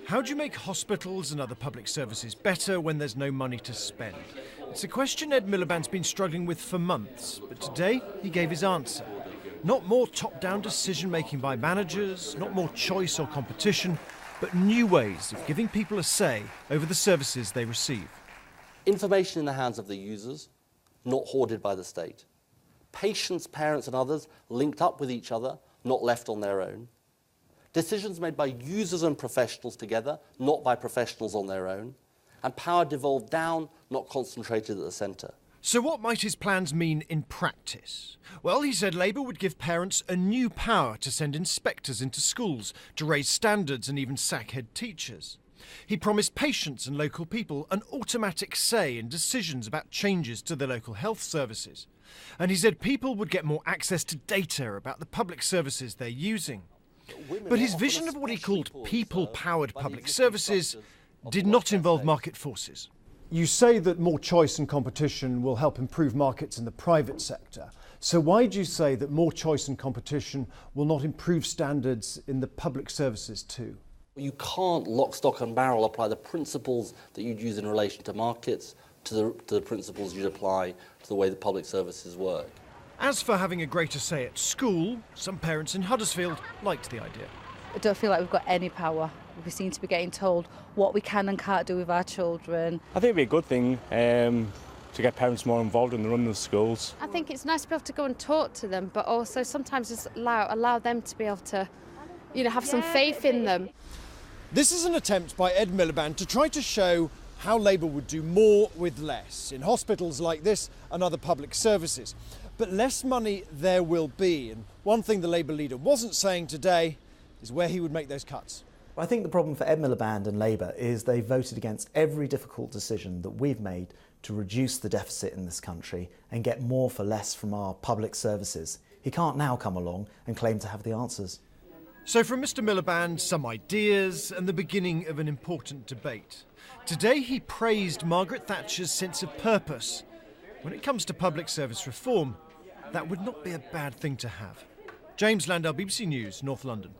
How do you make hospitals and other public services better when there's no money to spend? It's a question Ed Miliband's been struggling with for months, but today he gave his answer. Not more top-down decision-making by managers, not more choice or competition, but new ways of giving people a say over the services they receive. Information in the hands of the users, not hoarded by the state. Patients, parents and others linked up with each other, not left on their own. Decisions made by users and professionals together, not by professionals on their own. And power devolved down, not concentrated at the centre. So what might his plans mean in practice? Well, he said Labour would give parents a new power to send inspectors into schools, to raise standards and even sack head teachers. He promised patients and local people an automatic say in decisions about changes to the local health services. And he said people would get more access to data about the public services they're using. But his vision of what he called people-powered public services did not involve market forces. You say that more choice and competition will help improve markets in the private sector. So why do you say that more choice and competition will not improve standards in the public services too? You can't lock, stock and barrel apply the principles that you'd use in relation to markets to the principles you'd apply to the way the public services work. As for having a greater say at school, some parents in Huddersfield liked the idea. I don't feel like we've got any power. We seem to be getting told what we can and can't do with our children. I think it'd be a good thing to get parents more involved in the running of the schools. I think it's nice to be able to go and talk to them, but also sometimes just allow them to be able to, have some faith in them. This is an attempt by Ed Miliband to try to show how Labour would do more with less in hospitals like this and other public services. But less money there will be. And one thing the Labour leader wasn't saying today is where he would make those cuts. I think the problem for Ed Miliband and Labour is they voted against every difficult decision that we've made to reduce the deficit in this country and get more for less from our public services. He can't now come along and claim to have the answers. So from Mr Miliband, some ideas and the beginning of an important debate. Today he praised Margaret Thatcher's sense of purpose. When it comes to public service reform, that would not be a bad thing to have. James Landau, BBC News, North London.